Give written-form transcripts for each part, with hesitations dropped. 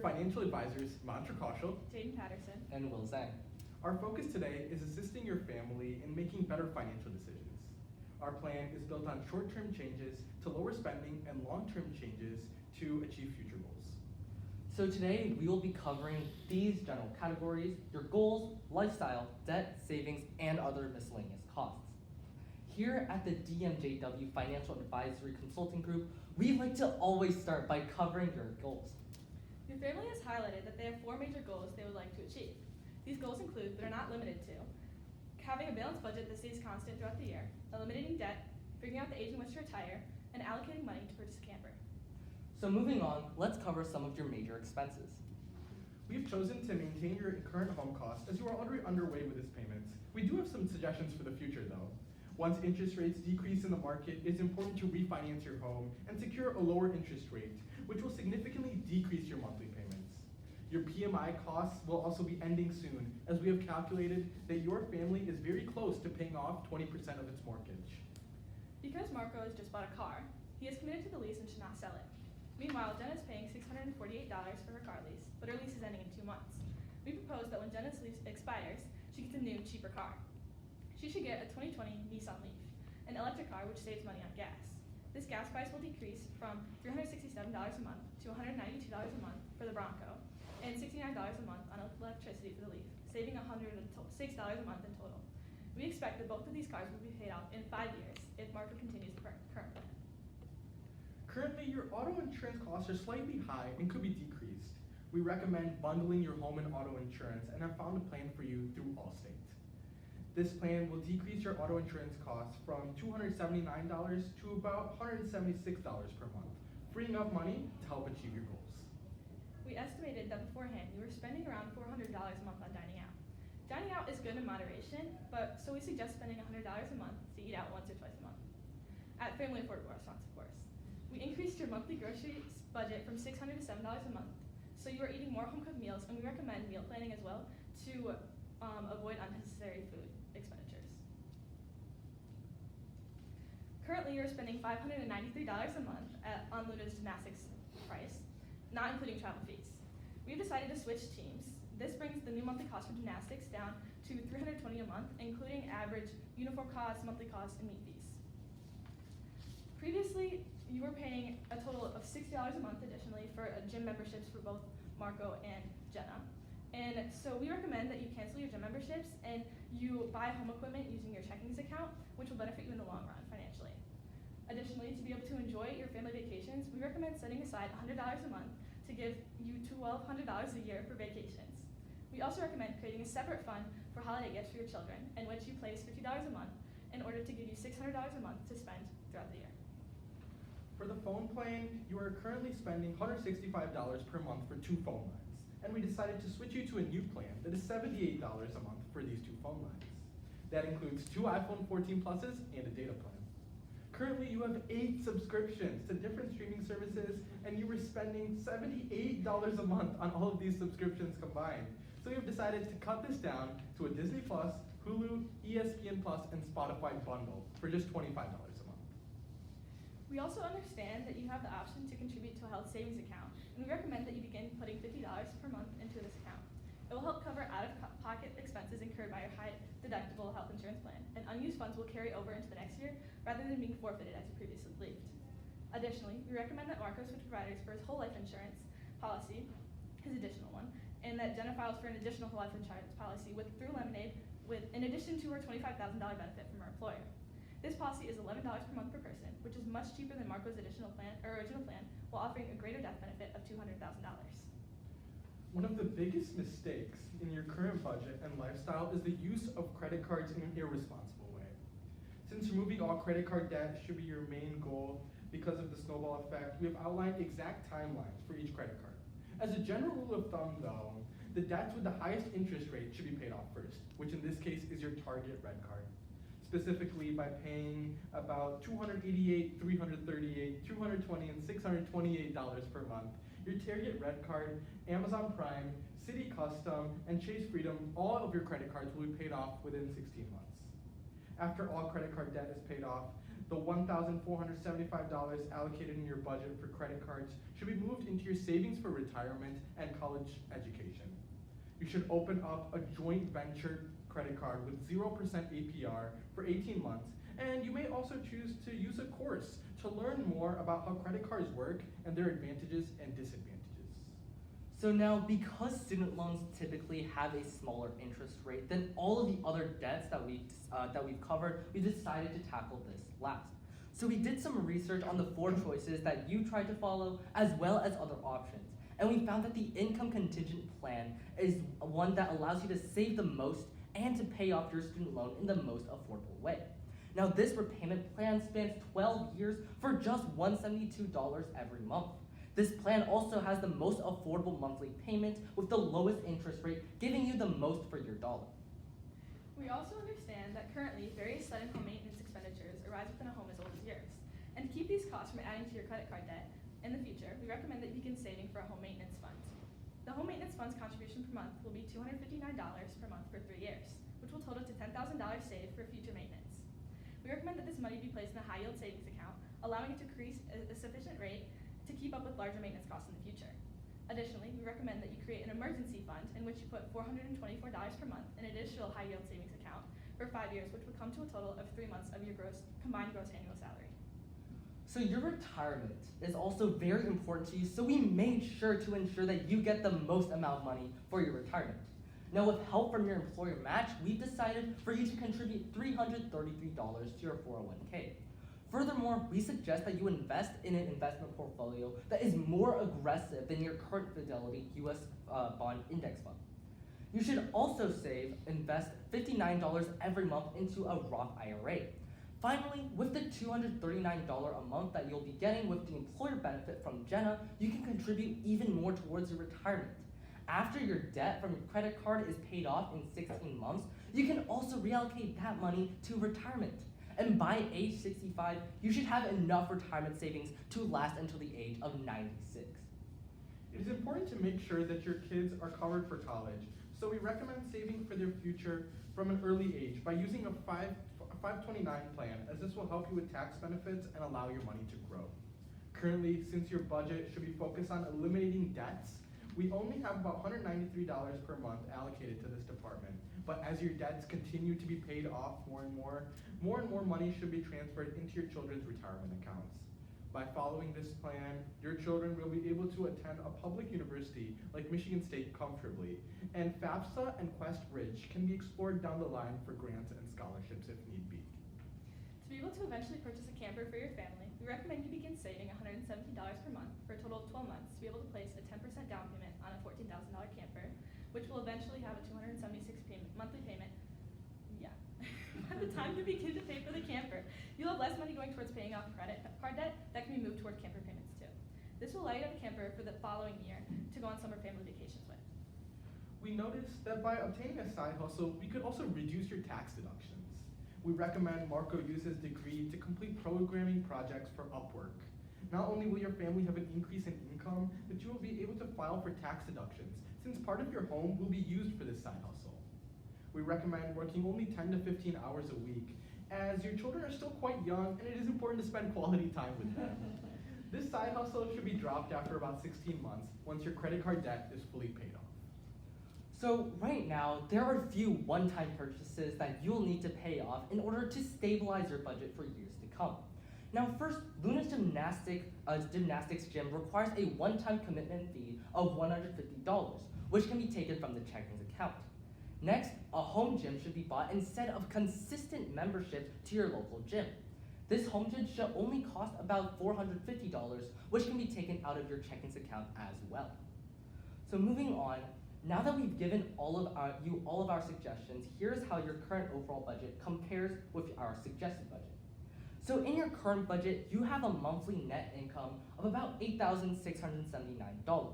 financial advisors, Mantra Kaushal Jaden Patterson. and Will Zhang. Our focus today is assisting your family in making better financial decisions. Our plan is built on short-term changes to lower spending and long-term changes to achieve future goals. So today we will be covering these general categories: your goals, lifestyle, debt, savings, and other miscellaneous costs. Here at the DMJW Financial Advisory Consulting Group, we like to always start by covering your goals. Your family has highlighted that they have 4 major goals they would like to achieve. These goals include, but are not limited to, having a balanced budget that stays constant throughout the year, eliminating debt, figuring out the age in which to retire, and allocating money to purchase a camper. So moving on, let's cover some of your major expenses. We've chosen to maintain your current home costs as you are already underway with this payments. We do have some suggestions for the future though. Once interest rates decrease in the market, it's important to refinance your home and secure a lower interest rate, which will significantly decrease your monthly payments. Your PMI costs will also be ending soon, as we have calculated that your family is very close to paying off 20% of its mortgage. Because Marco has just bought a car, he is committed to the lease and should not sell it. Meanwhile, Jenna is paying $648 for her car lease, but her lease is ending in 2 months. We propose that when Jenna's lease expires, she gets a new, cheaper car. She should get a 2020 Nissan Leaf, an electric car which saves money on gas. This gas price will decrease from $367 a month to $192 a month for the Bronco, and $69 a month on electricity for the Leaf, saving $106 a month in total. We expect that both of these cars will be paid off in 5 years if Marco continues the current plan. Currently, your auto insurance costs are slightly high and could be decreased. We recommend bundling your home and auto insurance and have found a plan for you through Allstate. This plan will decrease your auto insurance costs from $279 to about $176 per month, freeing up money to help achieve your goals. We estimated that beforehand you were spending around $400 a month on dining out. Dining out is good in moderation, but so we suggest spending $100 a month to eat out once or twice a month. At family affordable restaurants, of course. We increased your monthly groceries budget from $600 to $7 a month, so you are eating more home-cooked meals, and we recommend meal planning as well to avoid unnecessary food expenditures. Currently, you're spending $593 a month on Luna's gymnastics price, not including travel fees. We've decided to switch teams. This brings the new monthly cost for gymnastics down to $320 a month, including average uniform costs, monthly costs, and meet fees. Previously, you were paying a total of $60 a month additionally for gym memberships for both Marco and Jenna. And so we recommend that you cancel your gym memberships and you buy home equipment using your checkings account, which will benefit you in the long run financially. Additionally, to be able to enjoy your family vacations, we recommend setting aside $100 a month to give you $1,200 a year for vacations. We also recommend creating a separate fund for holiday gifts for your children, in which you place $50 a month in order to give you $600 a month to spend throughout the year. For the phone plan, you are currently spending $165 per month for 2 phone lines, and we decided to switch you to a new plan that is $78 a month for these 2 phone lines. That includes 2 iPhone 14 Pluses and a data plan. Currently, you have 8 subscriptions to different streaming services, and you were spending $78 a month on all of these subscriptions combined. So we have decided to cut this down to a Disney Plus, Hulu, ESPN Plus, and Spotify bundle for just $25 a month. We also understand that you have the option to contribute to a health savings account, and we recommend that you begin putting $50 per month into this account. It will help cover out-of-pocket expenses incurred by your high-deductible health insurance plan, and unused funds will carry over into the next year rather than being forfeited as you previously believed. Additionally, we recommend that Marco switch providers for his whole life insurance policy, his additional one, and that Jenna files for an additional whole life insurance policy through Lemonade, in addition to her $25,000 benefit from her employer. This policy is $11 per month per person, which is much cheaper than Marco's original plan, while offering a greater death benefit of $200,000. One of the biggest mistakes in your current budget and lifestyle is the use of credit cards in an irresponsible way. Since removing all credit card debt should be your main goal because of the snowball effect, we have outlined exact timelines for each credit card. As a general rule of thumb though, the debts with the highest interest rate should be paid off first, which in this case is your Target Red Card. Specifically by paying about $288, $338, $220, and $628 per month. Your Target Red Card, Amazon Prime, Citi Custom, and Chase Freedom, all of your credit cards will be paid off within 16 months. After all credit card debt is paid off, the $1,475 allocated in your budget for credit cards should be moved into your savings for retirement and college education. You should open up a joint venture credit card with 0% APR for 18 months, and you may also choose to use a course to learn more about how credit cards work and their advantages and disadvantages. So now, because student loans typically have a smaller interest rate than all of the other debts that we've covered, we decided to tackle this last. So we did some research on the 4 choices that you tried to follow, as well as other options. And we found that the income contingent plan is one that allows you to save the most and to pay off your student loan in the most affordable way. Now, this repayment plan spans 12 years for just $172 every month. This plan also has the most affordable monthly payment with the lowest interest rate, giving you the most for your dollar. We also understand that currently various sudden home maintenance expenditures arise within a home as old as yours. And to keep these costs from adding to your credit card debt in the future, we recommend that you begin saving for a home maintenance fund. The home maintenance fund's contribution per month will be $259 per month for 3 years, which will total to $10,000 saved for future maintenance. We recommend that this money be placed in a high-yield savings account, allowing it to increase a sufficient rate to keep up with larger maintenance costs in the future. Additionally, we recommend that you create an emergency fund in which you put $424 per month in an additional high-yield savings account for 5 years, which would come to a total of 3 months of your combined gross annual salary. So your retirement is also very important to you, so we made sure to ensure that you get the most amount of money for your retirement. Now, with help from your employer match, we've decided for you to contribute $333 to your 401k. Furthermore, we suggest that you invest in an investment portfolio that is more aggressive than your current Fidelity US bond index fund. You should also invest $59 every month into a Roth IRA. Finally, with the $239 a month that you'll be getting with the employer benefit from Jenna, you can contribute even more towards your retirement. After your debt from your credit card is paid off in 16 months, you can also reallocate that money to retirement. And by age 65, you should have enough retirement savings to last until the age of 96. It is important to make sure that your kids are covered for college, so we recommend saving for their future from an early age by using a 529 plan, as this will help you with tax benefits and allow your money to grow. Currently, since your budget should be focused on eliminating debts, we only have about $193 per month allocated to this department. But as your debts continue to be paid off more and more money should be transferred into your children's retirement accounts. By following this plan, your children will be able to attend a public university like Michigan State comfortably, and FAFSA and Quest Bridge can be explored down the line for grants and scholarships if need be. To be able to eventually purchase a camper for your family, we recommend you begin saving $170 per month for a total of 12 months to be able to place a 10% down payment on a $14,000 camper, which will eventually have a $276 monthly payment. Yeah. By the time you begin to pay for the camper, you'll have less money going towards paying off credit card debt that can be moved toward camper payments too. This will allow you to have a camper for the following year to go on summer family vacations with. We noticed that by obtaining a side hustle, we could also reduce your tax deductions. We recommend Marco use his degree to complete programming projects for Upwork. Not only will your family have an increase in income, but you will be able to file for tax deductions, since part of your home will be used for this side hustle. We recommend working only 10 to 15 hours a week, as your children are still quite young and it is important to spend quality time with them. This side hustle should be dropped after about 16 months once your credit card debt is fully paid off. So right now, there are a few one-time purchases that you'll need to pay off in order to stabilize your budget for years to come. Now first, Luna's gymnastics gym requires a one-time commitment fee of $150, which can be taken from the checking account. Next, a home gym should be bought instead of consistent membership to your local gym. This home gym should only cost about $450, which can be taken out of your checkings account as well. So moving on, now that we've given all of our suggestions, here's how your current overall budget compares with our suggested budget. So in your current budget, you have a monthly net income of about $8,679.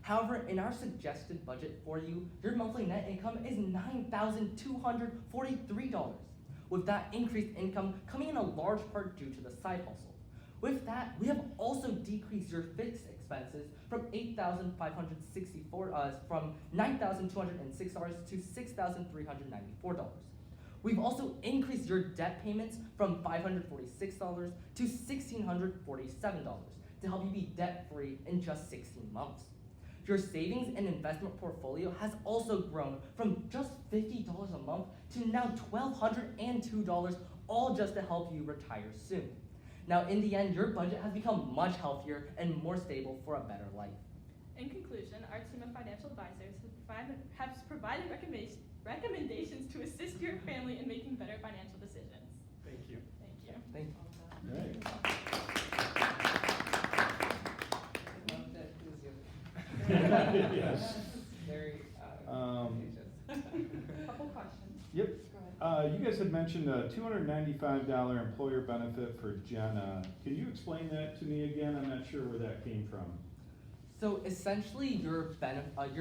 However, in our suggested budget for you, your monthly net income is $9,243, with that increased income coming in a large part due to the side hustle. With that, we have also decreased your fixed expenses from $9,206 to $6,394. We've also increased your debt payments from $546 to $1,647 to help you be debt-free in just 16 months. Your savings and investment portfolio has also grown from just $50 a month to now $1,202, all just to help you retire soon. Now, in the end, your budget has become much healthier and more stable for a better life. In conclusion, our team of financial advisors has provided recommendations to assist your family in making better financial decisions. Thank you. Thank you. Thank you. Great. Love that enthusiasm. Yes. Very contagious. Couple questions. Yep. Go ahead. You guys had mentioned a $295 employer benefit for Jenna. Can you explain that to me again? I'm not sure where that came from. So essentially, your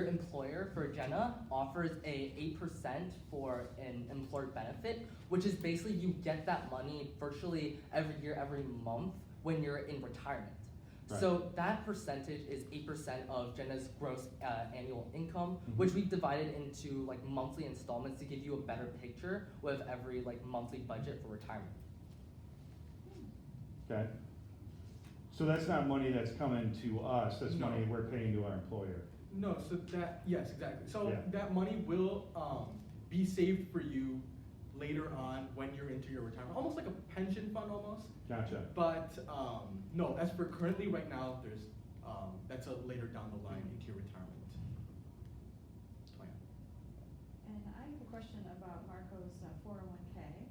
employer for Jenna offers a 8% for an employer benefit, which is basically you get that money virtually every year, every month when you're in retirement. Right. So that percentage is 8% of Jenna's gross annual income, Mhm. which we've divided into like monthly installments to give you a better picture with every like monthly budget for retirement. Okay. So that's not money that's coming to us, that's No. money we're paying to our employer. No, so that, yes, exactly. So Yeah. that money will be saved for you later on when you're into your retirement, almost like a pension fund almost. Gotcha. But no, that's for currently right now. There's that's a later down the line into your retirement plan. And I have a question about Marco's 401k.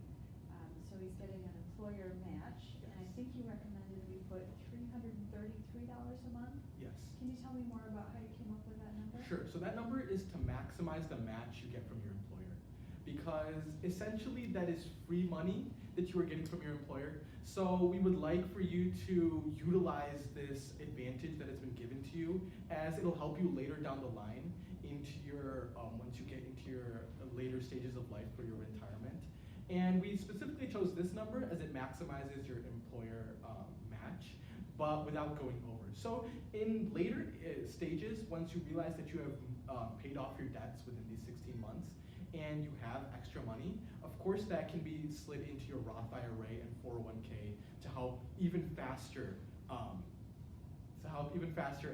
So he's getting an employer match, and I think you recommended we put $333 a month. Yes. Can you tell me more about how you came up with that number? Sure. So that number is to maximize the match you get from your employer, because essentially that is free money that you are getting from your employer. So we would like for you to utilize this advantage that has been given to you, as it'll help you later down the line into your once you get into your later stages of life for your retirement. And we specifically chose this number as it maximizes your employer match, but without going over. So in later stages, once you realize that you have paid off your debts within these 16 months, and you have extra money, of course that can be slid into your Roth IRA and 401k to help even faster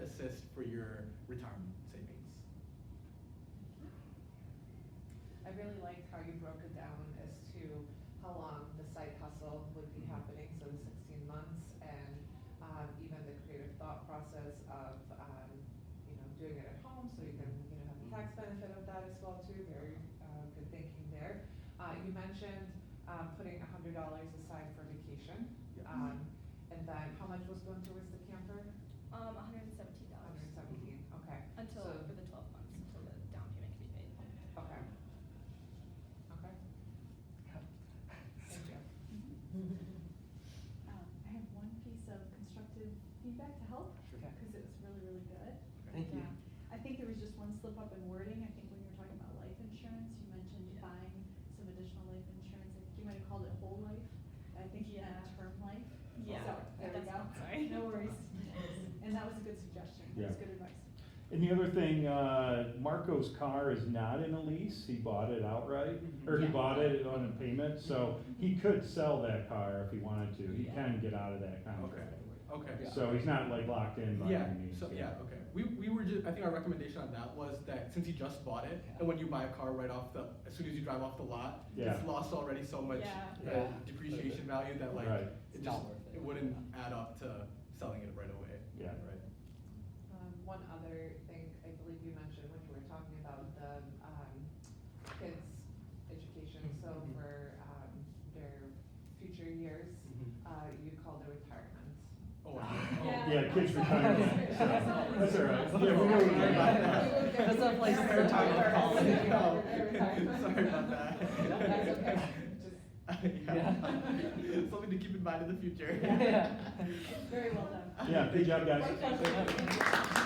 assist for your retirement savings. I really liked how you broke it down as to how long the side hustle would be happening, so the 16 months, and even the creative thought process of doing it at home, so you can have the tax benefit of that as well too. Very good thinking there. You mentioned putting $100 aside for vacation, Yes. and then how much was going towards the camper? $117 $117. Okay. until So- for the 12 months until the down payment can be paid. Okay. Okay. Thank you. I have one piece of constructive feedback to help, Sure. because it was really, really good. Thank you. I think there was just one slip up in wording. I think when you were talking about life insurance, you mentioned Yeah. buying some additional life insurance. I think you might have called it whole life. I think you meant Yeah. term life. Yeah. So, there we That's- go. sorry. No worries. And that was a good suggestion. That was Yeah. good advice. And the other thing, Marco's car is not in a lease, he bought it outright, or he Yeah. bought it on a payment, so he could sell that car if he wanted to, he Yeah. can get out of that contract. Okay. So he's not like locked in by Yeah, any means. so, yeah, okay. We were just, I think our recommendation on that was that since he just bought it, and when you buy a car right off as soon as you drive off the lot, Yeah. it's lost already so much Yeah. Yeah. depreciation value that like, Right. it It's just, not worth it. it wouldn't add up to selling it right away. Yeah. Right. One other thing I believe you mentioned when you were talking about the kids' education, so Mhm. for their future years, Mhm. you called it retirement. Oh, Yeah, kids retirement, so, that's all right, yeah, we know what you're about. That's a place to retire college. Sorry about that. That's okay, just. Yeah. Something to keep in mind in the future. Yeah. Very well done. Yeah, good job, guys. Great question.